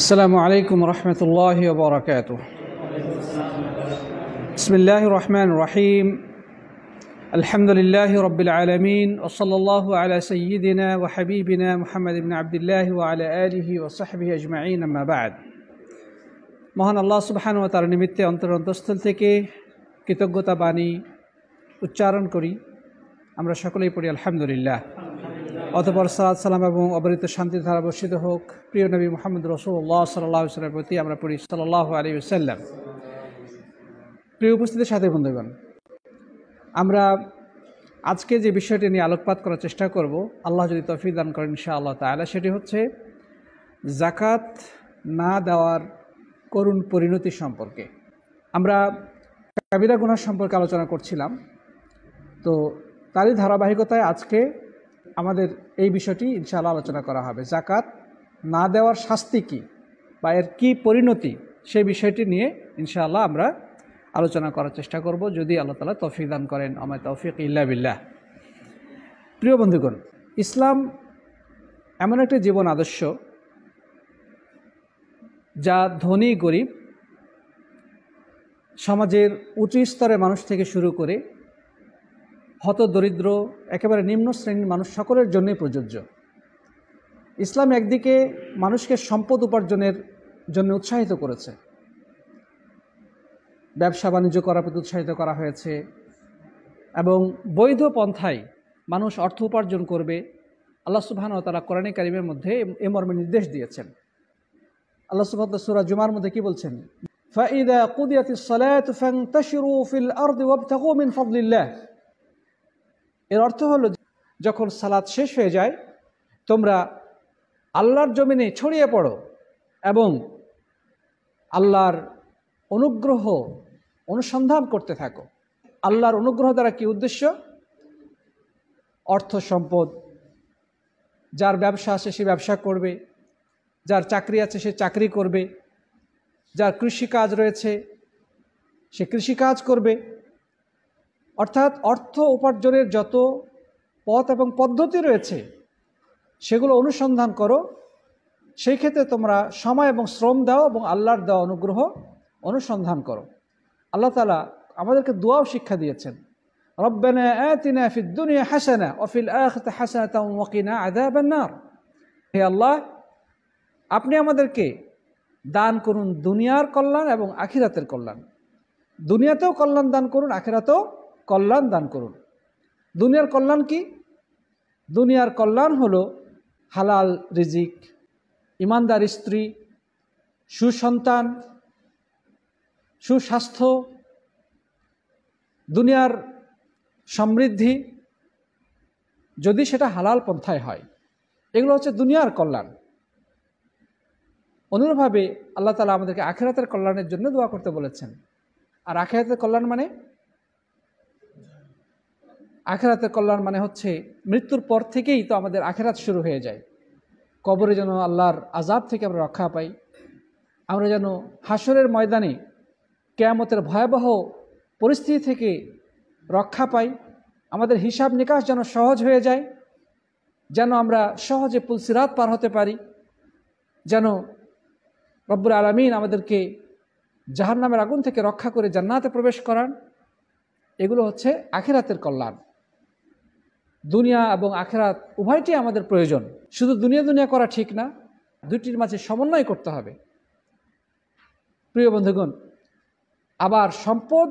السلام عليكم ورحمة الله وبركاته. بسم الله الرحمن الرحيم. الحمد لله رب العالمين وصلى الله على سيدنا وحبيبنا محمد بن عبد الله وعلى آله وصحبه أجمعين أما بعد. মহান আল্লাহ সুবহানাহু ওয়া তাআলা নিমিত্তে অন্তরস্থল থেকে কৃতজ্ঞতা বাণী উচ্চারণ করি। আমরা সকলেই পড়ি আলহামদুলিল্লাহ। অতঃপর সালাত সালাম এবং অবরিত শান্তির ধারা বর্ষিত হোক প্রিয় নবী মুহাম্মদ রাসূলুল্লাহ সাল্লাল্লাহু আলাইহি ওয়াসাল্লামের প্রতি। আমরা পড়ি সাল্লাল্লাহু আলাইহি ওয়াসাল্লাম। প্রিয় উপস্থিতির সাথে বন্ধুগণ, আমরা আজকে যে বিষয়টি নিয়ে আলোকপাত করার চেষ্টা করব, আল্লাহ যদি তৌফিক দান করেন ইনশাআল্লাহ তাআলা, সেটি হচ্ছে যাকাত না দেওয়ার করুণ পরিণতি সম্পর্কে। আমরা কাবিরা গুনাহ সম্পর্কে আলোচনা করছিলাম, তো তারই ধারাবাহিকতায় আজকে আমাদের এই বিষয়টি ইনশাআল্লাহ আলোচনা করা হবে। যাকাত না দেওয়ার শাস্তি কী বা এর কী পরিণতি, সেই বিষয়টি নিয়ে ইনশাআল্লাহ আমরা আলোচনা করার চেষ্টা করব, যদি আল্লাহ তাআলা তৌফিক দান করেন। আমা তৌফিক ইল্লা বিল্লাহ। প্রিয় বন্ধুগণ, ইসলাম এমন একটা জীবন আদর্শ যা ধনী গরিব, সমাজের উচ্চ স্তরের মানুষ থেকে শুরু করে হত দরিদ্র, একেবারে নিম্ন শ্রেণীর মানুষ সকলের জন্যই প্রযোজ্য। ইসলাম একদিকে মানুষকে সম্পদ উপার্জনের জন্য উৎসাহিত করেছে, ব্যবসা বাণিজ্য করার প্রতি উৎসাহিত করা হয়েছে, এবং বৈধ পন্থায় মানুষ অর্থ উপার্জন করবে আল্লাহ সুবহানাহু ওয়া তাআলা কোরআনে কারিমের মধ্যে এ মর্মে নির্দেশ দিয়েছেন। আল্লাহ সুবহানাহু ওয়া তাআলা সূরা জুমার মধ্যে কি বলছেন? ফাইদা কুদিয়াতিস সালাতু ফান্তাশিরু ফিল আরদি ওয়াবতাগু মিন ফাদলিল্লাহ। এর অর্থ হলো, যখন সালাত শেষ হয়ে যায় তোমরা আল্লাহর জমিনে ছড়িয়ে পড়ো এবং আল্লাহর অনুগ্রহ অনুসন্ধান করতে থাকো। আল্লাহর অনুগ্রহ দ্বারা কি উদ্দেশ্য? অর্থ সম্পদ, যার ব্যবসা আছে সে ব্যবসা করবে, যার চাকরি আছে সে চাকরি করবে, যার কৃষিকাজ রয়েছে সে কৃষিকাজ করবে। অর্থাৎ অর্থ উপার্জনের যত পথ এবং পদ্ধতি রয়েছে সেগুলো অনুসন্ধান করো। সেই ক্ষেত্রে তোমরা সময় এবং শ্রম দাও এবং আল্লাহর দেওয়া অনুগ্রহ অনুসন্ধান করো। আল্লাহ তাআলা আমাদেরকে দোয়াও শিক্ষা দিয়েছেন, রব্বানা আতিনা ফিদ দুনিয়া হাসানা ওয়া ফিল আখিরাতি হাসানাতাও ওয়া কিনা আযাবান নার। হে আল্লাহ, আপনি আমাদেরকে দান করুন দুনিয়ার কল্যাণ এবং আখিরাতের কল্যাণ। দুনিয়াতেও কল্যাণ দান করুন, আখিরাতেও কল্যাণ দান করুন। দুনিয়ার কল্যাণ কি? দুনিয়ার কল্যাণ হলো হালাল রিজিক, ইমানদার স্ত্রী, সুসন্তান, সুস্বাস্থ্য, দুনিয়ার সমৃদ্ধি, যদি সেটা হালাল পন্থায় হয়। এগুলো হচ্ছে দুনিয়ার কল্যাণ। অনুরূপভাবে আল্লাহ তাআলা আমাদেরকে আখিরাতের কল্যাণের জন্য দোয়া করতে বলেছেন। আর আখিরাতের কল্যাণ মানে, আখিরাতের কল্যাণ মানে হচ্ছে মৃত্যুর পর থেকেই তো আমাদের আখিরাত শুরু হয়ে যায়। কবরে যেন আল্লাহর আযাব থেকে আমরা রক্ষা পাই, আমরা যেন হাসরের ময়দানে কিয়ামতের ভয়াবহ পরিস্থিতি থেকে রক্ষা পাই, আমাদের হিসাব নিকাশ যেন সহজ হয়ে যায়, যেন আমরা সহজে পুলসিরাত পার হতে পারি, যেন রব্বুল আলামিন আমাদেরকে জাহান্নামের আগুন থেকে রক্ষা করে জান্নাতে প্রবেশ করান। এগুলো হচ্ছে আখিরাতের কল্যাণ। দুনিয়া এবং আখিরাত উভয়টি আমাদের প্রয়োজন। শুধু দুনিয়া দুনিয়া করা ঠিক না, দুইটির মাঝে সমন্বয় করতে হবে। প্রিয় বন্ধুগণ, আবার সম্পদ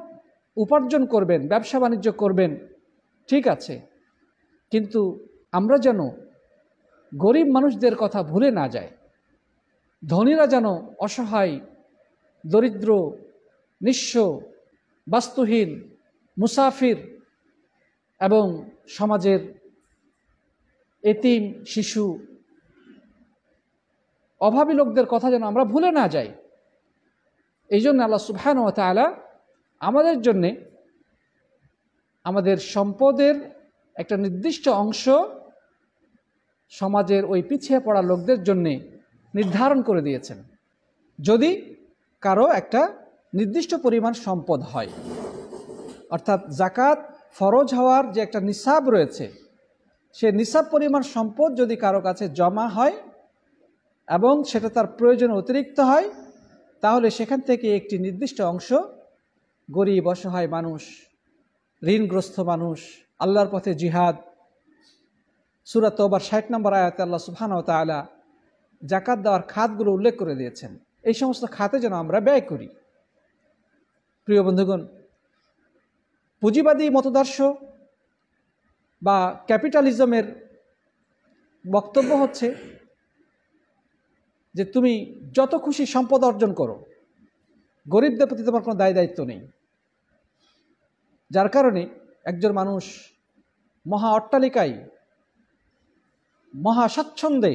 উপার্জন করবেন, ব্যবসা বাণিজ্য করবেন, ঠিক আছে, কিন্তু আমরা যেন গরিব মানুষদের কথা ভুলে না যাই। ধনীরা যেন অসহায়, দরিদ্র, নিঃস্ব, বাস্তুহীন, মুসাফির এবং সমাজের এতিম, শিশু, অভাবী লোকদের কথা যেন আমরা ভুলে না যাই। এই জন্য আল্লাহ সুবহানাহু ওয়া তাআলা আমাদের জন্যে আমাদের সম্পদের একটা নির্দিষ্ট অংশ সমাজের ওই পিছিয়ে পড়া লোকদের জন্যে নির্ধারণ করে দিয়েছেন। যদি কারো একটা নির্দিষ্ট পরিমাণ সম্পদ হয়, অর্থাৎ যাকাত ফরজ হওয়ার যে একটা নিসাব রয়েছে, সে নিসাব পরিমাণ সম্পদ যদি কারো কাছে জমা হয় এবং সেটা তার প্রয়োজন অতিরিক্ত হয়, তাহলে সেখান থেকে একটি নির্দিষ্ট অংশ গরিব অসহায় মানুষ, ঋণগ্রস্ত মানুষ, আল্লাহর পথে জিহাদ, সূরা তওবার ৬০ নম্বর আয়াতে আল্লাহ সুবহানাহু ওয়া তাআলা যাকাত দেওয়ার খাতগুলো উল্লেখ করে দিয়েছেন। এই সমস্ত খাতে যেন আমরা ব্যয় করি। প্রিয় বন্ধুগণ, পুঁজিবাদী মতদর্শ বা ক্যাপিটালিজমের বক্তব্য হচ্ছে যে তুমি যত খুশি সম্পদ অর্জন করো, গরিবদের প্রতি তোমার কোনো দায় দায়িত্ব নেই। যার কারণে একজন মানুষ মহা অট্টালিকায় মহা স্বাচ্ছন্দ্যে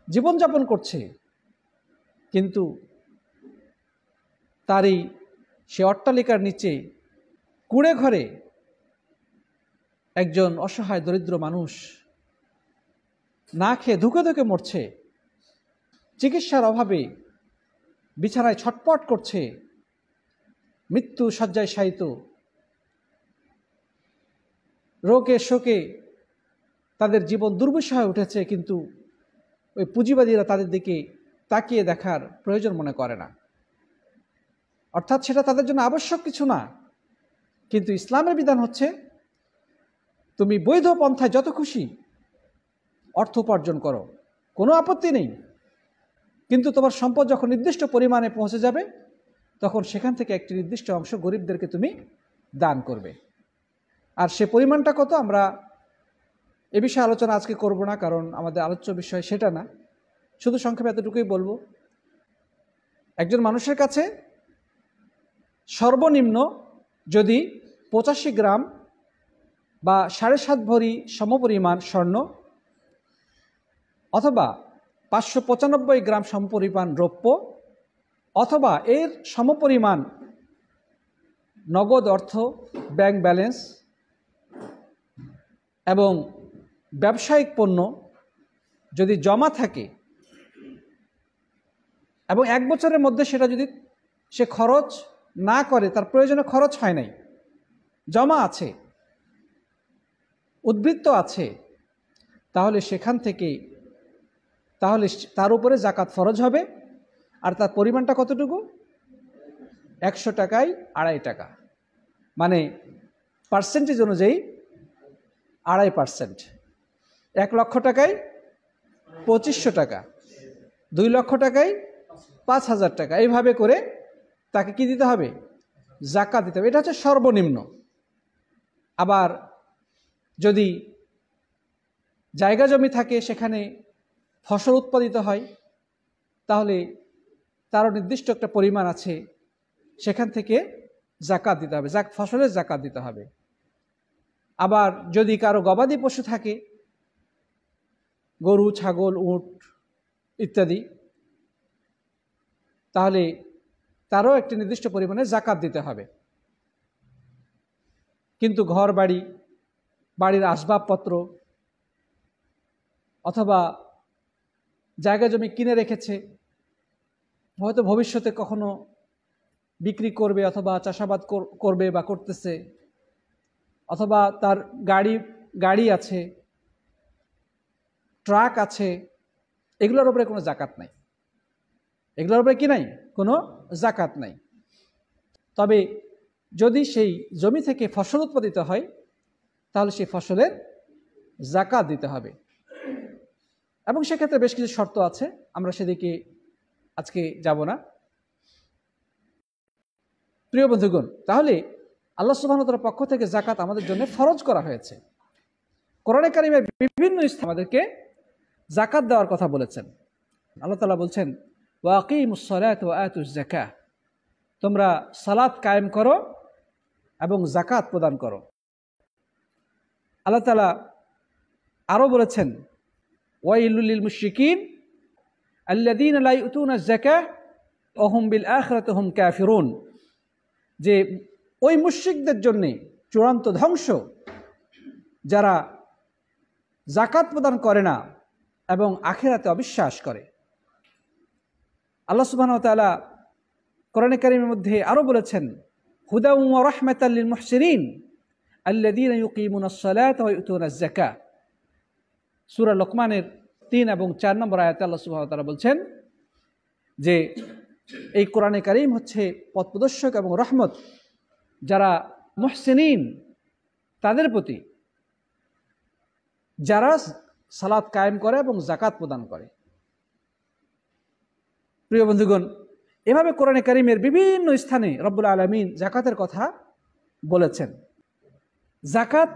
জীবনযাপন করছে, কিন্তু তারই সে অট্টালিকার নিচে কুঁড়ে ঘরে একজন অসহায় দরিদ্র মানুষ না খেয়ে ধুকে ধুকে মরছে, চিকিৎসার অভাবে বিছানায় ছটপট করছে, মৃত্যু শয্যায় শায়িত, রোগে শোকে তাদের জীবন দুর্বিষহ হয়ে উঠেছে, কিন্তু ওই পুঁজিবাদীরা তাদের দিকে তাকিয়ে দেখার প্রয়োজন মনে করে না। অর্থাৎ সেটা তাদের জন্য আবশ্যক কিছু না। কিন্তু ইসলামের বিধান হচ্ছে তুমি বৈধ পন্থায় যত খুশি অর্থ উপার্জন করো, কোনো আপত্তি নেই, কিন্তু তোমার সম্পদ যখন নির্দিষ্ট পরিমাণে পৌঁছে যাবে তখন সেখান থেকে একটি নির্দিষ্ট অংশ গরিবদেরকে তুমি দান করবে। আর সে পরিমাণটা কত আমরা এ বিষয়ে আলোচনা আজকে করব না, কারণ আমাদের আলোচ্য বিষয় সেটা না। শুধু সংক্ষেপে এতটুকুই বলবো, একজন মানুষের কাছে সর্বনিম্ন যদি 85 গ্রাম বা 7.5 ভরি সমপরিমাণ স্বর্ণ অথবা 595 গ্রাম সমপরিমাণ রৌপ্য অথবা এর সমপরিমাণ নগদ অর্থ, ব্যাংক ব্যালেন্স এবং ব্যবসায়িক পণ্য যদি জমা থাকে এবং 1 বছরের মধ্যে সেটা যদি সে খরচ না করে, তার প্রয়োজনে খরচ হয় নাই, জমা আছে, উদ্বৃত্ত আছে, তাহলে সেখান থেকে তার উপরে জাকাত ফরজ হবে। আর তার পরিমাণটা কতটুকু? 100 টাকায় 2.5 টাকা, মানে পার্সেন্টেজ অনুযায়ী 2.5%। 1 লক্ষ টাকায় 2500 টাকা, 2 লক্ষ টাকায় 5000 টাকা, এইভাবে করে তাকে কি দিতে হবে? জাকাত দিতে হবে। এটা হচ্ছে সর্বনিম্ন। আবার যদি জায়গা জমি থাকে, সেখানে ফসল উৎপাদিত হয়, তাহলে তারও নির্দিষ্ট একটা পরিমাণ আছে, সেখান থেকে জাকাত দিতে হবে, ফসলের জাকাত দিতে হবে। আবার যদি কারো গবাদি পশু থাকে, গরু, ছাগল, উট ইত্যাদি, তাহলে তারও একটি নির্দিষ্ট পরিমাণে জাকাত দিতে হবে। কিন্তু ঘর বাড়ি, বাড়ির আসবাবপত্র অথবা জায়গা জমি কিনে রেখেছে, হয়তো ভবিষ্যতে কখনো বিক্রি করবে অথবা চাষাবাদ করবে বা করতেছে, অথবা তার গাড়ি আছে, ট্রাক আছে, এগুলোর উপরে কোনো জাকাত নাই। এগুলোর উপরে কি নাই? কোনো জাকাত নাই। তবে যদি সেই জমি থেকে ফসল উৎপাদিত হয়, তাহলে সেই ফসলের জাকাত দিতে হবে। এবং সেক্ষেত্রে বেশ কিছু শর্ত আছে, আমরা সেদিকে আজকে যাব না। প্রিয় বন্ধুগণ, তাহলে আল্লাহ সুবহানাহু ওয়া তাআলার পক্ষ থেকে জাকাত আমাদের জন্য ফরজ করা হয়েছে। কোরআনে কারিমের বিভিন্ন স্থানে আমাদেরকে জাকাত দেওয়ার কথা বলেছেন। আল্লাহ তাআলা বলছেন, ওয়া আকিমুস সালাতা ওয়া আতুজ যাকাহ, তোমরা সালাত কায়েম করো এবং জাকাত প্রদান করো। আল্লাহ তাআলা আরও বলেছেন, ওয়াইলুল লিল মুশরিকিন আল্লাযীনা লা ইউতুনা যাকাহ ওয়া হুম বিল আখিরাতি হুম কাফিরুন, যে ওই মুশরিকদের জন্য চূড়ান্ত ধ্বংস যারা জাকাত প্রদান করে না এবং আখিরাতে অবিশ্বাস করে। আল্লাহ সুবহানাহু ওয়া তাআলা কোরআনে কারীমের মধ্যে আরও বলেছেন, হুদা ওয়া রাহমাতাল লিল মুহসিনিন আল্লাযীনা ইউকিমুনাস সালাতা ওয়া ইউতুনাজ যাকাহ। সূরা লোকমানের 3 এবং 4 নম্বর আয়াতে আল্লাহ সুবহানাহু ওয়া তাআলা বলছেন যে এই কোরআনে কারীম হচ্ছে পথপ্রদর্শক এবং রহমত যারা মুহসিনিন তাদের প্রতি, যারা সালাত কায়েম করে এবং যাকাত প্রদান করে। প্রিয় বন্ধুগণ, এভাবে কোরআনে কারীমের বিভিন্ন স্থানে রব্বুল আলামিন যাকাতের কথা বলেছেন। যাকাত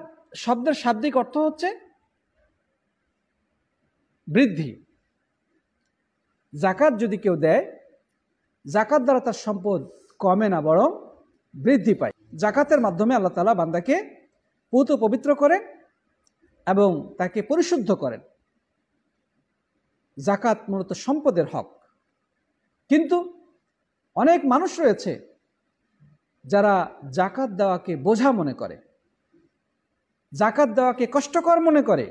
শব্দের শাব্দিক অর্থ হচ্ছে বৃদ্ধি। যাকাত যদি কেউ দেয়, যাকাত দ্বারা তার সম্পদ কমে না, বরং বৃদ্ধি পায়। যাকাতের মাধ্যমে আল্লাহ তাআলা বান্দাকে পুত পবিত্র করেন এবং তাকে পরিশুদ্ধ করেন। যাকাত মূলত সম্পদের হক। কিন্তু অনেক মানুষ রয়েছে যারা যাকাত দেওয়াকে বোঝা মনে করে, যাকাত দেওয়াকে কষ্টকর মনে করে,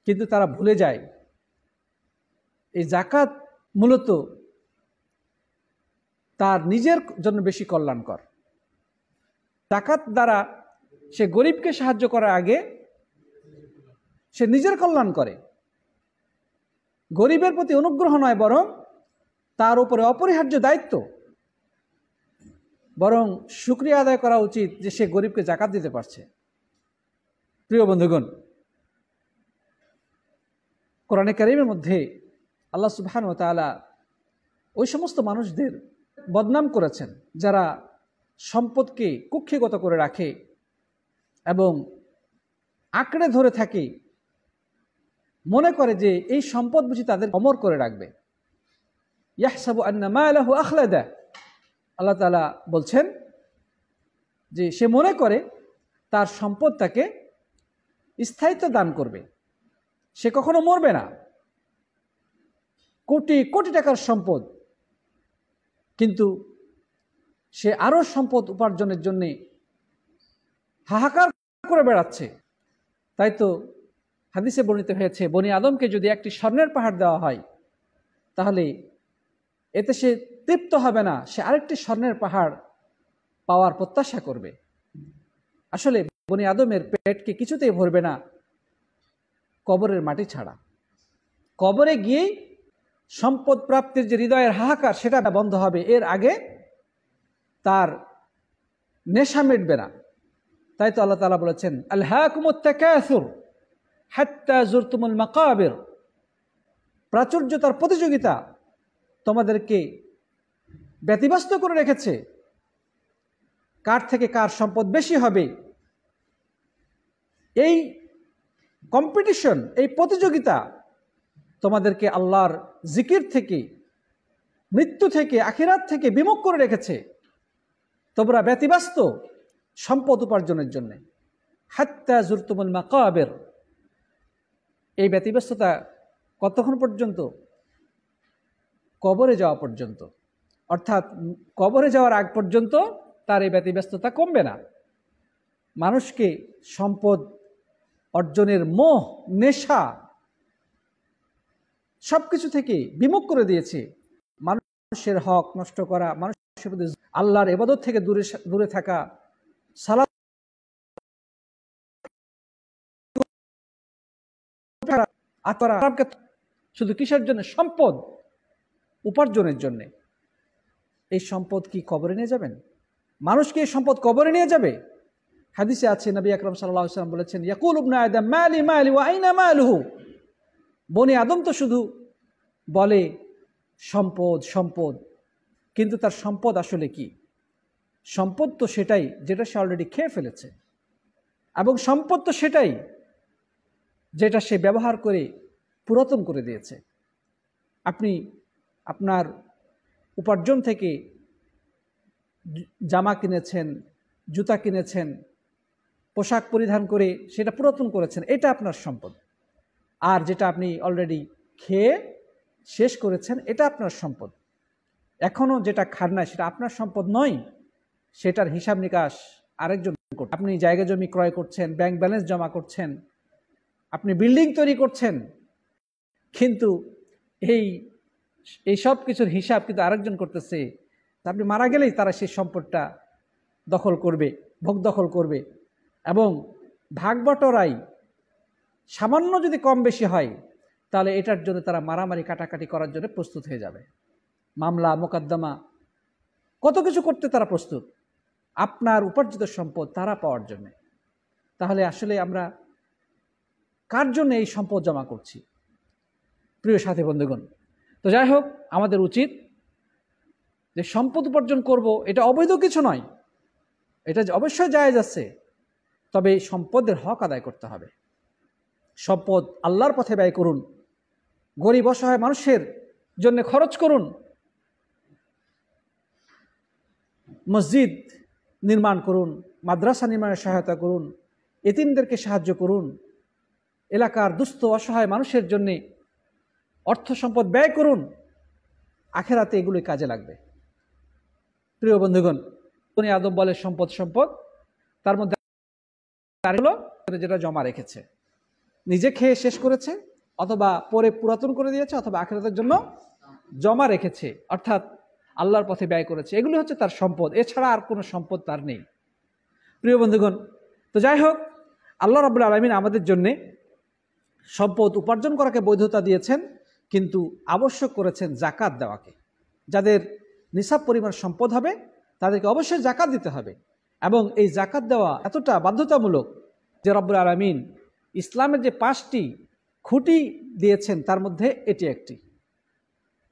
কিন্তু তারা ভুলে যায় এই যাকাত মূলত তার নিজের জন্য বেশি কল্যাণকর। যাকাত দ্বারা সে গরিবকে সাহায্য করার আগে সে নিজের কল্যাণ করে। গরিবের প্রতি অনুগ্রহ নয়, বরং তার উপরে অপরিহার্য দায়িত্ব। বরং শুকরিয়া আদায় করা উচিত যে সে গরিবকে যাকাত দিতে পারছে। প্রিয় বন্ধুগণ, কোরআনে কারীমের মধ্যে আল্লাহ সুবহানাহু ওয়া তাআলা ওই সমস্ত মানুষদের বদনাম করেছেন যারা সম্পদকে কুক্ষিগত করে রাখে এবং আঁকড়ে ধরে থাকে, মনে করে যে এই সম্পদ বুঝি তাদের অমর করে রাখবে। ইয়াহসাবু আন্না মালাহু আখলাদা, আল্লাহ তাআলা বলছেন যে সে মনে করে তার সম্পদ তাকে স্থায়িত্ব দান করবে, সে কখনো মরবে না। কোটি কোটি টাকার সম্পদ, কিন্তু সে আরো সম্পদ উপার্জনের জন্য হাহাকার করে বেড়াচ্ছে। তাই তো হাদিসে বর্ণিত হয়েছে, বনি আদমকে যদি একটি স্বর্ণের পাহাড় দেওয়া হয় তাহলে এতে সে তৃপ্ত হবে না, সে আরেকটি স্বর্ণের পাহাড় পাওয়ার প্রত্যাশা করবে। আসলে বনি আদমের পেটকে কিছুতেই ভরবে না কবরের মাটি ছাড়া। কবরে গিয়েই সম্পদ প্রাপ্তির যে হৃদয়ের হাহাকার সেটা বন্ধ হবে, এর আগে তার নেশা মিটবে না। তাই তো আল্লাহ তাআলা বলেছেন, আলহাকুমুত তাকাসুর হাত্তা জুরতুমুল মাকাবির, প্রাচুর্যতার প্রতিযোগিতা তোমাদেরকে ব্যতিব্যস্ত করে রেখেছে, কার থেকে কার সম্পদ বেশি হবে। এই কম্পিটিশন, এই প্রতিযোগিতা তোমাদেরকে আল্লাহর জিকির থেকে, মৃত্যু থেকে, আখিরাত থেকে বিমুখ করে রেখেছে। তোমরা ব্যতিব্যস্ত সম্পদ উপার্জনের জন্য। হাত্তা জুরতুমুল মাকাবির, এই ব্যতিব্যস্ততা কতক্ষণ পর্যন্ত? কবরে যাওয়া পর্যন্ত। অর্থাৎ কবরে যাওয়ার আগ পর্যন্ত তার এই ব্যতিব্যস্ততা কমবে না। মানুষকে সম্পদ অর্জনের মোহ, নেশা সবকিছু থেকে বিমুখ করে দিয়েছে। মানুষের হক নষ্ট করা, মানুষের প্রতি আল্লাহর ইবাদত থেকে দূরে থাকা, সালাত শুধু কিসের জন্য? সম্পদ উপার্জনের জন্য। এই সম্পদ কি কবরে নিয়ে যাবেন? মানুষকে এই সম্পদ কবরে নিয়ে যাবে? হাদিসে আছে, নবী আকরাম সাল্লাল্লাহু আলাইহি ওয়াসাল্লাম বলেছেন, ইয়াকুলু ইবনু আদম মালি মালি ওয়া আইনা মালুহু, বনি আদম তো শুধু বলে সম্পদ সম্পদ, কিন্তু তার সম্পদ আসলে কি? সম্পদ তো সেটাই যেটা সে অলরেডি খেয়ে ফেলেছে, এবং সম্পদ তো সেটাই যেটা সে ব্যবহার করে পুরাতন করে দিয়েছে। আপনি আপনার উপার্জন থেকে জামা কিনেছেন, জুতা কিনেছেন, পোশাক পরিধান করে সেটা পুরাতন করেছেন, এটা আপনার সম্পদ। আর যেটা আপনি অলরেডি খেয়ে শেষ করেছেন, এটা আপনার সম্পদ। এখনও যেটা খান না সেটা আপনার সম্পদ নয়, সেটার হিসাব নিকাশ আরেকজন করছে। আপনি জায়গা জমি ক্রয় করছেন, ব্যাংক ব্যালেন্স জমা করছেন, আপনি বিল্ডিং তৈরি করছেন, কিন্তু এই সব কিছুর হিসাব কিন্তু আরেকজন করতেছে। আপনি মারা গেলেই তারা সেই সম্পদটা দখল করবে, ভোগ দখল করবে, এবং ভাগ বটরাই সামান্য যদি কম বেশি হয় তাহলে এটার জন্য তারা মারামারি কাটাকাটি করার জন্য প্রস্তুত হয়ে যাবে। মামলা মোকদ্দমা কত কিছু করতে তারা প্রস্তুত, আপনার উপার্জিত সম্পদ তারা পাওয়ার জন্য। তাহলে আসলে আমরা কার জন্য এই সম্পদ জমা করছি? প্রিয় সাথী বন্ধুগণ, তো যাই হোক, আমাদের উচিত যে সম্পদ উপার্জন করব, এটা অবৈধ কিছু নয়, এটা অবশ্যই জায়েজ আছে, তবে এই সম্পদের হক আদায় করতে হবে। সম্পদ আল্লাহর পথে ব্যয় করুন, গরিব অসহায় মানুষের জন্য খরচ করুন, মসজিদ নির্মাণ করুন, মাদ্রাসা নির্মাণে সহায়তা করুন, এতিমদেরকে সাহায্য করুন, এলাকার দুস্থ অসহায় মানুষের জন্য অর্থ সম্পদ ব্যয় করুন, আখেরাতে এগুলোই কাজে লাগবে। প্রিয় বন্ধুগণ, বনি আদম বলে সম্পদ সম্পদ, তার মধ্যে যেটা জমা রেখেছে, নিজে খেয়ে শেষ করেছে, অথবা পরে পুরাতন করে দিয়েছে, অথবা আখেরাতের জন্য জমা রেখেছে, অর্থাৎ আল্লাহর পথে ব্যয় করেছে, এগুলো হচ্ছে তার সম্পদ। এছাড়া আর কোনো সম্পদ তার নেই। প্রিয় বন্ধুগণ, তো যাই হোক, আল্লাহ রাব্বুল আলামিন আমাদের জন্যে সম্পদ উপার্জন করাকে বৈধতা দিয়েছেন, কিন্তু আবশ্যক করেছেন জাকাত দেওয়াকে। যাদের নিসাব পরিমাণ সম্পদ হবে তাদেরকে অবশ্যই জাকাত দিতে হবে, এবং এই জাকাত দেওয়া এতটা বাধ্যতামূলক যে রব্বুল আলামিন ইসলামের যে 5টি খুঁটি দিয়েছেন তার মধ্যে এটি একটি।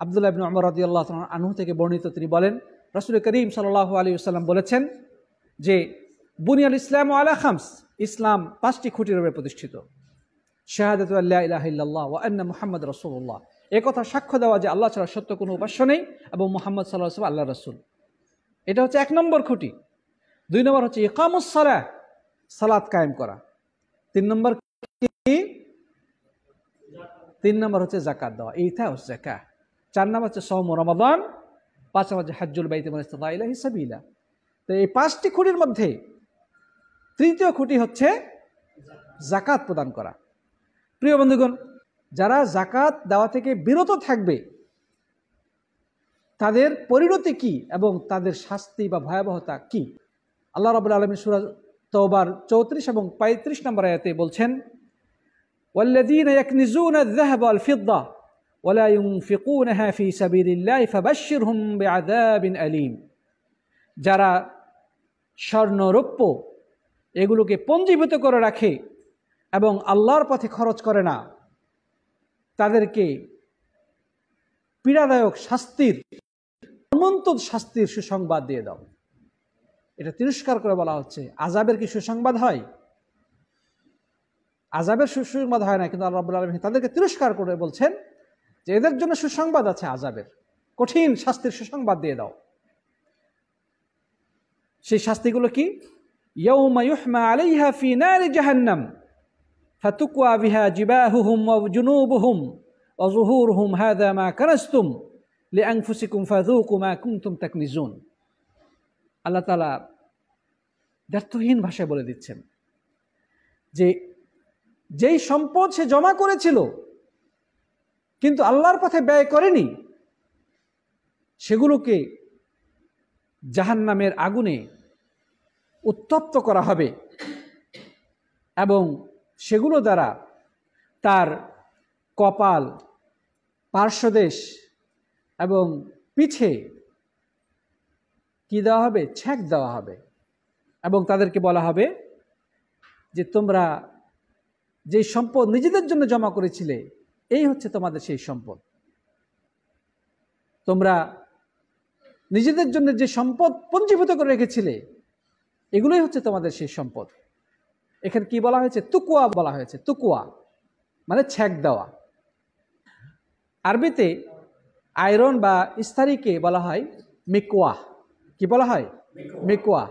আব্দুল্লাহ ইবনে উমর রাদিয়াল্লাহু তাআলা আনহু থেকে বর্ণিত, তিনি বলেন, রাসূল করিম সাল্লাল্লাহু আলাইহি ওয়াসাল্লাম বলেছেন যে বুনিয়াল ইসলামু আলা খামস, ইসলাম 5টি খুঁটির উপরে প্রতিষ্ঠিত। শাহাদাতু আল্লা ইলাহা ইল্লাল্লাহ ওয়া আন্না মুহাম্মাদুর রাসূলুল্লাহ, এই কথা সাক্ষ্য দেওয়া যে আল্লাহ ছাড়া সত্য কোনো উপাস্য নেই এবং মুহাম্মদ সাল্লাল্লাহু আলাইহি ওয়াসাল্লাম আল্লাহর রাসূল। এটা হচ্ছে 1 নম্বর খুঁটি। 2 নম্বর হচ্ছে ইকামুস সালাহ, সালাত কায়েম করা। 3 নম্বর কি? 3 নম্বর হচ্ছে যাকাত দেওয়া, ইতাউস যাকাত। 4 নম্বর হচ্ছে সাওম রমাদান। 5 নম্বর হচ্ছে হজ্জুল বাইতি মান ইসতাতা ইলাইহি সাবিলা। তো এই 5টি খুঁটির মধ্যে তৃতীয় খুঁটি হচ্ছে যাকাত প্রদান করা। প্রিয় বন্ধুগণ, যারা যাকাত দেওয়া থেকে বিরত থাকবে তাদের পরিণতি কি এবং তাদের শাস্তি বা ভয়াবহতা কি? আল্লাহ রাব্বুল আলামিন সূরা তাওবার 34 এবং 35 নম্বর আয়াতে বলছেন, ওয়াল্লাযীনা ইয়াকনিজুনা আয-যাহাবা ওয়াল ফিদ্দা ওয়া লা ইউনফিকুনাহা ফী সাবিলিল্লাহি ফাবাশশিরহুম বিআযাবিন আলীম। যারা স্বর্ণ রৌপ্য এগুলোকে পঞ্জীভূত করে রাখে এবং আল্লাহর পথে খরচ করে না, তাদেরকে পীড়াদায়ক শাস্তির, অনন্ত শাস্তির সুসংবাদ দিয়ে দাও। এটা তিরস্কার করে বলা হচ্ছে। আযাবের কি সুসংবাদ হয়? আযাবের সুসংবাদ হয় না, কিন্তু আল্লাহ রাব্বুল আলামিন তাদেরকে তিরস্কার করে বলছেন যে এদের জন্য সুসংবাদ আছে, আযাবের কঠিন শাস্তির সুসংবাদ দিয়ে দাও। সেই শাস্তিগুলো কি? ইয়াউমা ইউহমা আলাইহা ফি নারি জাহান্নাম ফাতুকওয়া বিহা জিবাহুহুম ওয়া জুনুবুহুম ওয়া যুহুরুহুম হাযা মা কানাসতুম লিআনফুসিকুম ফাযুকু মা কুনতুম তাকনিজুন। আল্লাহ তাআলা দ্ব্যর্থহীন ভাষায় বলে দিচ্ছেন যে যেই সম্পদ সে জমা করেছিল কিন্তু আল্লাহর পথে ব্যয় করেনি, সেগুলোকে জাহান্নামের আগুনে উত্তপ্ত করা হবে এবং সেগুলো দ্বারা তার কপাল, পার্শ্বদেশ এবং পিঠে কি দেওয়া হবে? ছ্যাঁক দেওয়া হবে। এবং তাদেরকে বলা হবে যে তোমরা যে সম্পদ নিজেদের জন্য জমা করেছিলে, এই হচ্ছে তোমাদের সেই সম্পদ। তোমরা নিজেদের জন্য যে সম্পদ পঞ্জীভূত করে রেখেছিলে, এগুলোই হচ্ছে তোমাদের সেই সম্পদ। এখানে কি বলা হয়েছে? তুকুয়া বলা হয়েছে। তুকুয়া মানে ছ্যাঁক দেওয়া। আরবিতে আয়রন বা ইস্তারিকে বলা হয় মিকওয়া। কি বলা হয়? মিকওয়া।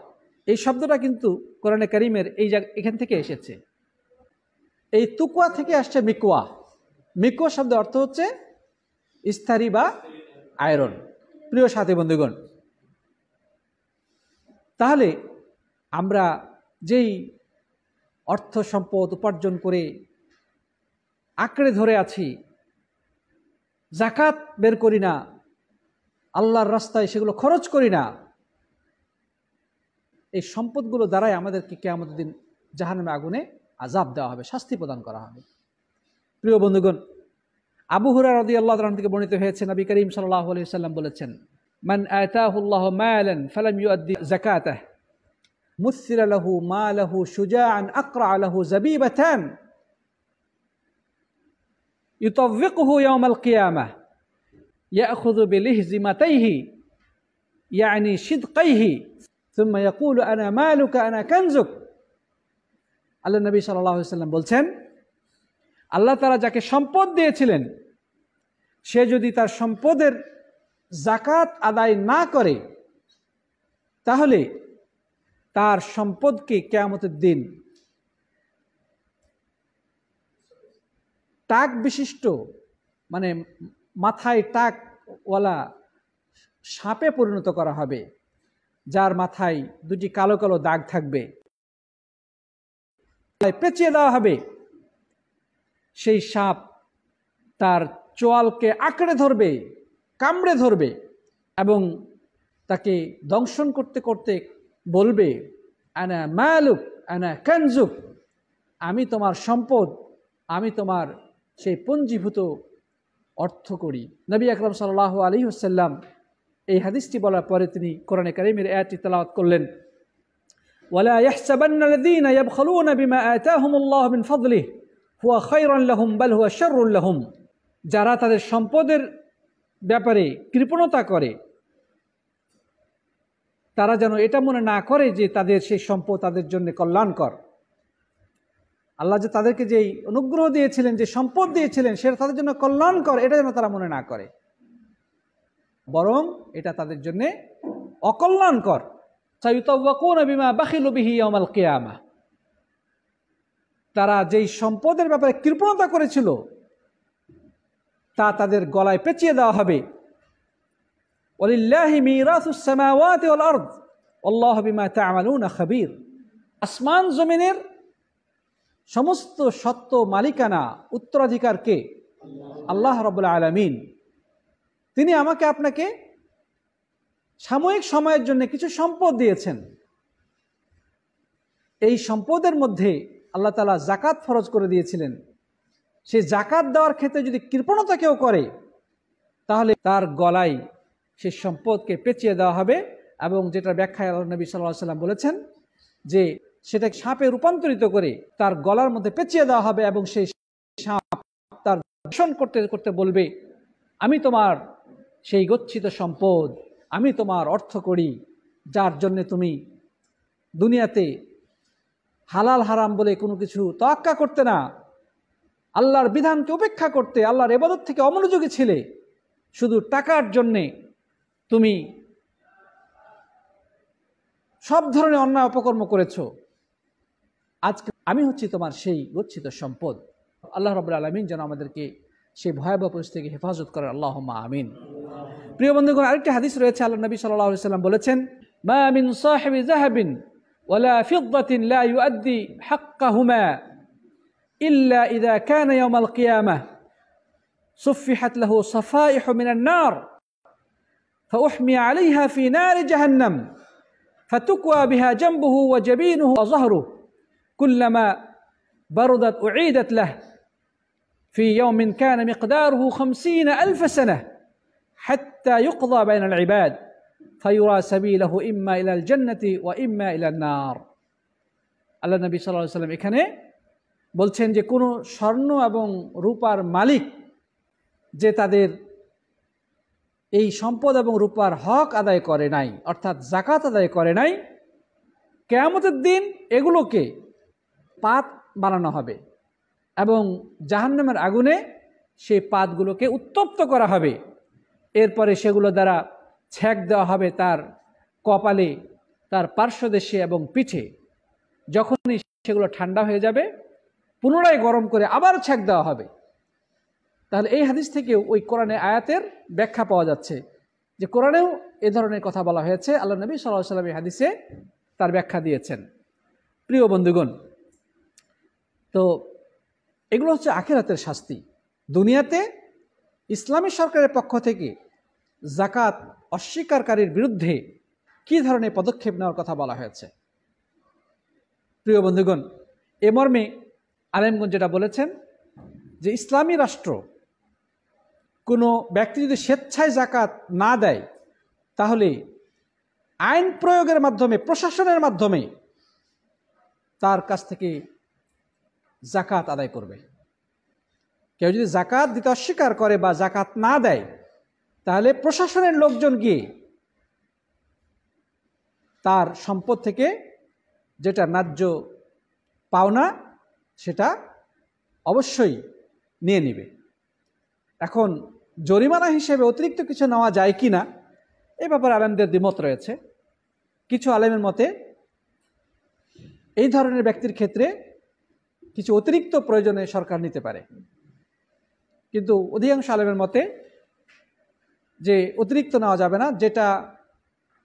এই শব্দটা কিন্তু কোরআনে কারীমের এখান থেকে এসেছে। এই তুকুয়া থেকে আসছে মিকওয়া। মিকওয়া শব্দের অর্থ হচ্ছে ইস্তারি বা আয়রন। প্রিয় সাথী বন্ধুগণ, তাহলে আমরা যেই অর্থ সম্পদ উপার্জন করে আঁকড়ে ধরে আছি, যাকাত বের করি না, আল্লাহর রাস্তায় সেগুলো খরচ করি না, এই সম্পদগুলো দ্বারাই আমাদেরকে কিয়ামতের দিন জাহান্নামের আগুনে আযাব দেওয়া হবে, শাস্তি প্রদান করা হবে। প্রিয় বন্ধুগণ, আবু হুরায়রা রাদিয়াল্লাহু তাআলা থেকে বর্ণিত হয়েছে, নবী করিম সাল্লাল্লাহু আলাইহি ওয়াসাল্লাম বলেছেন, মান আতাহুল্লাহু মালান ফালাম ইউআদ্দি যাকাতাহু মুসিলা লাহু মালাহু শুজাআন আকরা লাহু যাবিবাতান ইউতাওবিকুহু ইয়াওমাল কিয়ামাহ ইয়াখুযু বিলিহজিমাতাইহি ইয়ানি শিদকাইহি সুম্মা ইয়াকুলু আনা মালুকা আনা কানজুক। আল্লাহ নবী সাল্লাল্লাহু আলাইহি ওয়াসাল্লাম বলছেন, আল্লাহ তাআলা যাকে সম্পদ দিয়েছিলেন, সে যদি তার সম্পদের যাকাত আদায় না করে, তাহলে তার সম্পদকে কিয়ামতের দিন টাক বিশিষ্ট, মানে মাথায় টাকওয়ালা সাপে পরিণত করা হবে, যার মাথায় দুটি কালো কালো দাগ থাকবে, পেঁচিয়ে দেওয়া হবে। সেই সাপ তার চোয়ালকে আঁকড়ে ধরবে, কামড়ে ধরবে এবং তাকে দংশন করতে করতে বলবে, আনা মালুক আনা কানজুক, আমি তোমার সম্পদ, আমি তোমার সেই পুঞ্জীভূত অর্থ করি। নবী আকরাম সাল্লাল্লাহু আলাইহি ওয়াসাল্লাম এই হাদিসটি বলার পরে তিনি কোরআনে কারীমের আয়াতটি তেলাওয়াত করলেন, ওয়ালা ইয়াহসাবান্নাল্লাযীনা ইয়াবখালুনা বিমা আতাহুমুল্লাহু মিন ফাদলিহি হুয়া খায়রান লাহুম বাল হুয়া শাররুন লাহুম। যারা তাদের সম্পদের ব্যাপারে কৃপণতা করে, তারা যেন এটা মনে না করে যে তাদের সেই সম্পদ তাদের জন্য কল্যাণকর। আল্লাহ যে তাদেরকে যেই অনুগ্রহ দিয়েছিলেন, যে সম্পদ দিয়েছিলেন, সেটা তাদের জন্য কল্যাণকর, এটা যেন তারা মনে না করে, বরং এটা তাদের জন্য অকল্যাণকর। সায়ুতাওয়াকুনা বিমা বাখিলু বিহি ইয়াওমাল কিয়ামাহ। তারা যেই সম্পদের ব্যাপারে কৃপণতা করেছিল, তা তাদের গলায় পেঁচিয়ে দেওয়া হবে। ওয়ালিল্লাহি মিরাসুস সামাওয়াতি ওয়াল আরদ আল্লাহু বিমা তা'মালুনা খাবীর। আসমান জমিনের সমস্ত সত্ত্ব মালিকানা, উত্তরাধিকার কে? আল্লাহ রাব্বুল আলামিন। তিনি আমাকে আপনাকে সাময়িক সময়ের জন্য কিছু সম্পদ দিয়েছেন। এই সম্পদের মধ্যে আল্লাহ তাআলা যাকাত ফরজ করে দিয়েছিলেন। সেই যাকাত দেওয়ার ক্ষেত্রে যদি কৃপণতা কেউ করে, তাহলে তার গলায় সেই সম্পদকে পেঁচিয়ে দেওয়া হবে, এবং যেটা ব্যাখ্যায় আল্লাহ নবী সাল্লাল্লাহু আলাইহি ওয়াসাল্লাম বলেছেন যে সেটাকে সাপে রূপান্তরিত করে তার গলার মধ্যে পেঁচিয়ে দেওয়া হবে, এবং সেই সাপ তার দংশন করতে করতে বলবে, আমি তোমার সেই গচ্ছিত সম্পদ, আমি তোমার অর্থ করি, যার জন্য তুমি দুনিয়াতে হালাল হারাম বলে কোনো কিছু তোয়াক্কা করতে না, আল্লাহর বিধানকে উপেক্ষা করতে, আল্লাহর ইবাদত থেকে অমনোযোগী ছিলে, শুধু টাকার জন্যে তুমি সব ধরনের অন্যায় অপকর্ম করেছো। আজকে আমি হচ্ছি তোমার সেই গচ্ছিত সম্পদ। আল্লাহ রাব্বুল আলামিন যেন আমাদেরকে সেই ভয়াবহ পরিস্থিতি থেকে হেফাজত করেন, আল্লাহুম্মা আমিন। প্রিয় বন্ধুগণ, আরেকটি হাদিস রয়েছে, আল্লাহ নবী সাল্লাল্লাহু আলাইহি ওয়াসাল্লাম বলেছেন, মা মিন সাহিবি যাহাবিন ওয়ালা ফিদ্দাতিন লা ইউআদ্দি হাক্কাহুমা ইল্লা ইযা কানা ইয়াওমাল কিয়ামাহ সুফিহাত লাহু সাফাইহু মিনান নার ফাউহমিয়া আলাইহা ফি নারি জাহান্নাম ফাতুকওয়া বিহা জামবুহু ওয়া জাবিনুহু ওয়া যাহরুহু কুল্লামা বারাদাত উঈদাত লাহু في يوم كان مقداره 50,000 سنة حتى يقضى بين العباد فيرى سبيله إما إلى الجنة وإما إلى النار। আল্লাহ নবী সাল্লাল্লাহু আলাইহি ওয়াসাল্লাম এখানে বলছেন যে কোনো স্বর্ণ এবং রূপার মালিক যে তাদের এই সম্পদ এবং রূপার হক আদায় করে নাই, অর্থাৎ যাকাত আদায় করে নাই, কিয়ামতের দিন এগুলোকে পাত বানানো হবে এবং জাহান্নামের আগুনে সেই পাতগুলোকে উত্তপ্ত করা হবে। এরপরে সেগুলো দ্বারা ছ্যাঁক দেওয়া হবে তার কপালে, তার পার্শ্বদেশে এবং পিঠে। যখনই সেগুলো ঠান্ডা হয়ে যাবে, পুনরায় গরম করে আবার ছ্যাঁক দেওয়া হবে। তাহলে এই হাদিস থেকেও ওই কোরআনের আয়াতের ব্যাখ্যা পাওয়া যাচ্ছে যে কোরআনেও এ ধরনের কথা বলা হয়েছে। আল্লাহ নবী সাল্লাল্লাহু আলাইহি ওয়াসাল্লাম এই হাদিসে তার ব্যাখ্যা দিয়েছেন। প্রিয় বন্ধুগণ, তো এগুলো হচ্ছে আখিরাতের শাস্তি। দুনিয়াতে ইসলামী সরকারের পক্ষ থেকে যাকাত অস্বীকারীর বিরুদ্ধে কী ধরনের পদক্ষেপ নেওয়ার কথা বলা হয়েছে। প্রিয় বন্ধুগণ, এ মর্মে আলেমগণ যেটা বলেছেন যে ইসলামী রাষ্ট্র কোনো ব্যক্তি যদি স্বেচ্ছায় জাকাত না দেয় তাহলে আইন প্রয়োগের মাধ্যমে, প্রশাসনের মাধ্যমে তার কাছ থেকে জাকাত আদায় করবে। কেউ যদি জাকাত দিতে অস্বীকার করে বা জাকাত না দেয় তাহলে প্রশাসনের লোকজন গিয়ে তার সম্পদ থেকে যেটা ন্যায্য পাওনা সেটা অবশ্যই নিয়ে নেবে। এখন জরিমানা হিসেবে অতিরিক্ত কিছু নেওয়া যায় কি না এই ব্যাপারে আলেমদের দ্বিমত রয়েছে। কিছু আলেমের মতে এই ধরনের ব্যক্তির ক্ষেত্রে কিছু অতিরিক্ত প্রয়োজনে সরকার নিতে পারে, কিন্তু অধিকাংশ আলেমের মতে যে অতিরিক্ত নেওয়া যাবে না, যেটা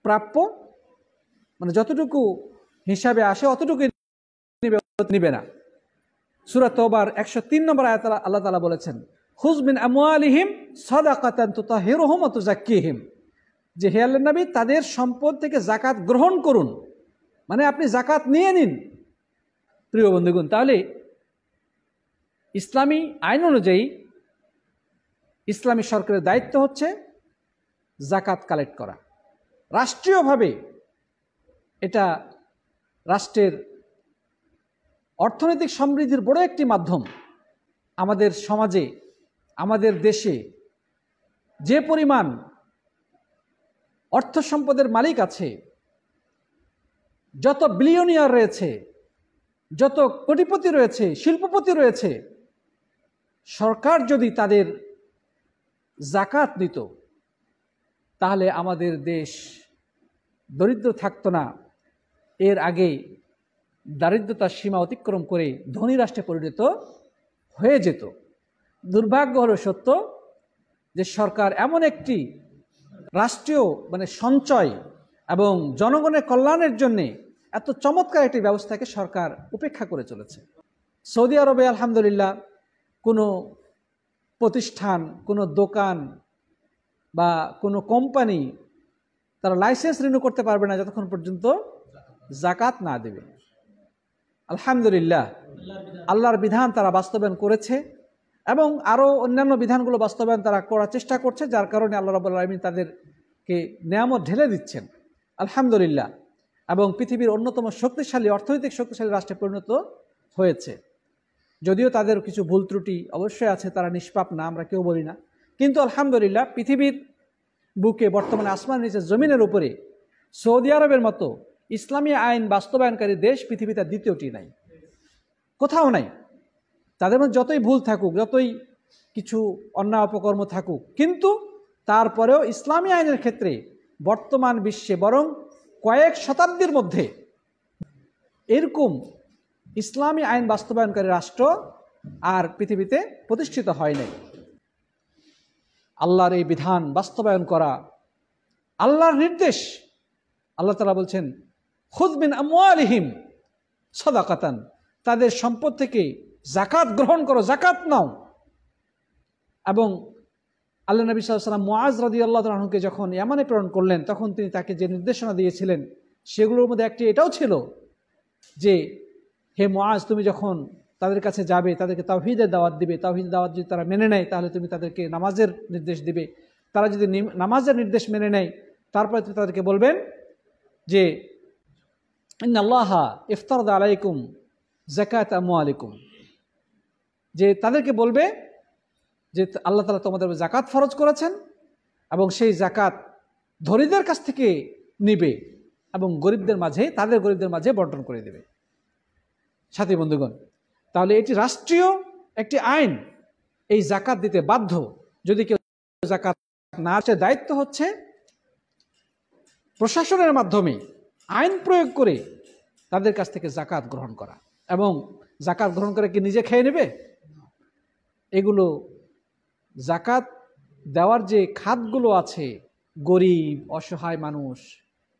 প্রাপ্য মানে যতটুকু হিসাবে আসে অতটুকু নিবে না। সূরা তওবার 103 নম্বর আয়াতে আল্লাহ তাআলা বলেছেন, খুয মিন আমওয়ালিহিম সাদাকাতান তুতাহিরুহুম ওয়া তুযাক্কিহিম, যে হে আল্লাহর নবী তাদের সম্পদ থেকে যাকাত গ্রহণ করুন, মানে আপনি যাকাত নিয়ে নিন। প্রিয় বন্ধুগণ, তাহলে ইসলামী আইন অনুযায়ী ইসলামী সরকারের দায়িত্ব হচ্ছে যাকাত কালেক্ট করা। রাষ্ট্রীয়ভাবে এটা রাষ্ট্রের অর্থনৈতিক সমৃদ্ধির বড় একটি মাধ্যম। আমাদের সমাজে, আমাদের দেশে যে পরিমাণ অর্থ সম্পদের মালিক আছে, যত বিলিয়নিয়ার রয়েছে, যত কোটিপতি রয়েছে, শিল্পপতি রয়েছে, সরকার যদি তাদের যাকাত নিত তাহলে আমাদের দেশ দরিদ্র থাকতো না, এর আগে দারিদ্রতার সীমা অতিক্রম করে ধনী রাষ্ট্রে পরিণত হয়ে যেত। দুর্ভাগ্য হলো সত্য যে সরকার এমন একটি রাষ্ট্রীয় মানে সঞ্চয় এবং জনগণের কল্যাণের জন্য এত চমৎকার একটি ব্যবস্থাকে সরকার উপেক্ষা করে চলেছে। সৌদি আরবে আলহামদুলিল্লাহ কোনো প্রতিষ্ঠান, কোনো দোকান বা কোনো কোম্পানি তারা লাইসেন্স রিনিউ করতে পারবে না যতক্ষণ পর্যন্ত যাকাত না দেবে। আলহামদুলিল্লাহ আল্লাহর বিধান তারা বাস্তবায়ন করেছে এবং আরও অন্যান্য বিধানগুলো বাস্তবায়ন তারা করার চেষ্টা করছে, যার কারণে আল্লাহ রাব্বুল আলামিন তাদেরকে নেয়ামত ঢেলে দিচ্ছেন আলহামদুলিল্লাহ, এবং পৃথিবীর অন্যতম শক্তিশালী, অর্থনৈতিক শক্তিশালী রাষ্ট্রে পরিণত হয়েছে। যদিও তাদের কিছু ভুল ত্রুটি অবশ্যই আছে, তারা নিষ্পাপ না, আমরা কেউ বলি না, কিন্তু আলহামদুলিল্লাহ পৃথিবীর বুকে বর্তমানে আসমান নিচে জমিনের উপরে সৌদি আরবের মতো ইসলামী আইন বাস্তবায়নকারী দেশ পৃথিবীতে দ্বিতীয়টি নাই, কোথাও নাই। তাদের মধ্যে যতই ভুল থাকুক, যতই কিছু অন্যায় অপকর্ম থাকুক, কিন্তু তারপরেও ইসলামী আইনের ক্ষেত্রে বর্তমান বিশ্বে বরং কয়েক শতাব্দীর মধ্যে এরকম ইসলামী আইন বাস্তবায়নকারী রাষ্ট্র আর পৃথিবীতে প্রতিষ্ঠিত হয় নাই। আল্লাহর এই বিধান বাস্তবায়ন করা আল্লাহর নির্দেশ। আল্লাহ তাআলা বলছেন, খুয মিন আমওয়ালিহিম সাদাকাতান, তাদের সম্পদ থেকে যাকাত গ্রহণ করো, যাকাত নাও। এবং আল্লাহ নবী সাল্লাল্লাহু আলাইহি ওয়াসাল্লাম মুআজ রাদিয়াল্লাহু তাআলা আনহুকে যখন ইয়ামানে প্রেরণ করলেন তখন তিনি তাকে যে নির্দেশনা দিয়েছিলেন সেগুলোর মধ্যে একটি এটাও ছিল যে, হে মুআজ, তুমি যখন তাদের কাছে যাবে তাদেরকে তাওহীদের দাওয়াত দিবে, তাওহীদের দাওয়াত যদি তারা মেনে নেয় তাহলে তুমি তাদেরকে নামাজের নির্দেশ দিবে। তারা যদি নামাজের নির্দেশ মেনে নেয় তারপরে তুমি তাদেরকে বলবেন যে ইন্নাল্লাহা ইফতারাদা আলাইকুম যাকাত আমওয়ালিকুম, যে তাদেরকে বলবে যে আল্লাহ তাআলা তোমাদের যাকাত ফরজ করেছেন এবং সেই যাকাত ধনীদের কাছ থেকে নিবে এবং গরিবদের মাঝে, তাদের গরিবদের মাঝে বন্টন করে দেবে। সাথী বন্ধুগণ, তাহলে এটি রাষ্ট্রীয় একটি আইন, এই যাকাত দিতে বাধ্য। যদি কেউ যাকাত না আসে, দায়িত্ব হচ্ছে প্রশাসনের মাধ্যমে আইন প্রয়োগ করে তাদের কাছ থেকে যাকাত গ্রহণ করা। এবং যাকাত গ্রহণ করে কি নিজে খেয়ে নেবে? এগুলো যাকাত দেওয়ার যে খাতগুলো আছে, গরিব, অসহায় মানুষ,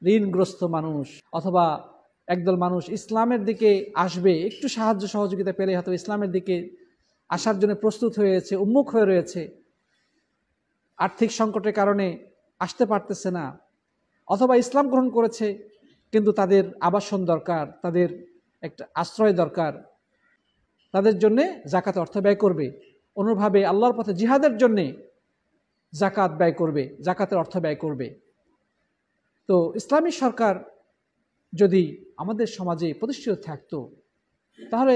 ঋণগ্রস্ত মানুষ, অথবা একদল মানুষ ইসলামের দিকে আসবে, একটু সাহায্য সহযোগিতা পেলে হয়তো ইসলামের দিকে আসার জন্য প্রস্তুত হয়েছে, উন্মুখ হয়ে রয়েছে, আর্থিক সংকটের কারণে আসতে পারতেছে না, অথবা ইসলাম গ্রহণ করেছে কিন্তু তাদের আবাসন দরকার, তাদের একটা আশ্রয় দরকার, তাদের জন্যে জাকাত অর্থ ব্যয় করবে। অনুরূপভাবে আল্লাহর পথে জিহাদের জন্যে জাকাত ব্যয় করবে, জাকাতের অর্থ ব্যয় করবে। তো ইসলামী সরকার যদি আমাদের সমাজে প্রতিষ্ঠিত থাকতো, তাহলে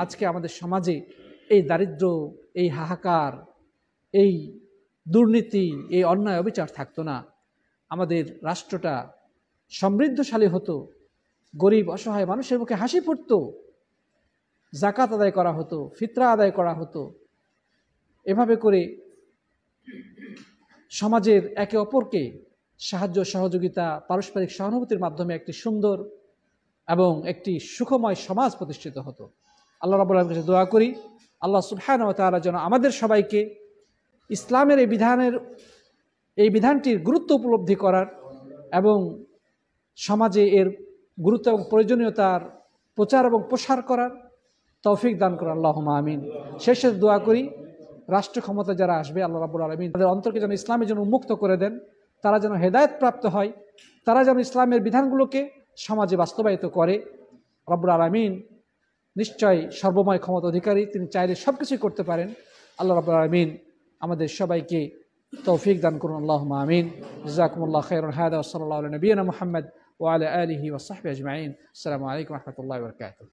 আজকে আমাদের সমাজে এই দারিদ্র্য, এই হাহাকার, এই দুর্নীতি, এই অন্যায় অবিচার থাকতো না। আমাদের রাষ্ট্রটা সমৃদ্ধশালী হতো, গরিব অসহায় মানুষের মুখে হাসি ফুটতো, জাকাত আদায় করা হতো, ফিতরা আদায় করা হতো। এভাবে করে সমাজের একে অপরকে সাহায্য সহযোগিতা, পারস্পরিক সহানুভূতির মাধ্যমে একটি সুন্দর এবং একটি সুখময় সমাজ প্রতিষ্ঠিত হতো। আল্লাহ রাব্বুল আলামিনের কাছে দোয়া করি, আল্লাহ সুবহানাহু ওয়া তাআলা যেন আমাদের সবাইকে ইসলামের এই বিধানটির গুরুত্ব উপলব্ধি করার এবং সমাজে এর গুরুত্ব এবং প্রয়োজনীয়তার প্রচার এবং প্রসার করার তৌফিক দান করেন, আল্লাহুম্মা আমিন। শেষে দোয়া করি, রাষ্ট্র ক্ষমতা যারা আসবে, আল্লাহ রাব্বুল আলামিন তাদের অন্তরকে যেন ইসলামের জন্য উন্মুক্ত করে দেন, তারা যেন হেদায়েত প্রাপ্ত হয়, তারা যেন ইসলামের বিধানগুলোকে সমাজে বাস্তবায়িত করে। রাব্বুল আলামিন নিশ্চয় সর্বময় ক্ষমতা অধিকারী, তিনি চাইলে সব কিছুই করতে পারেন। আল্লাহ রাব্বুল আলামিন আমাদের সবাইকে তৌফিক দান করুন, আল্লাহুম্মা আমিন। জাযাকুমুল্লাহু খাইরান। হাদা ওয়া সাল্লাল্লাহু আলা নবিয়িনা মুহাম্মদ ওয়া আলা আলিহি ওয়া সাহবিহি আজমাইন। আসসালামু আলাইকুম ওয়া রাহমাতুল্লাহি ওয়া বারাকাতুহু।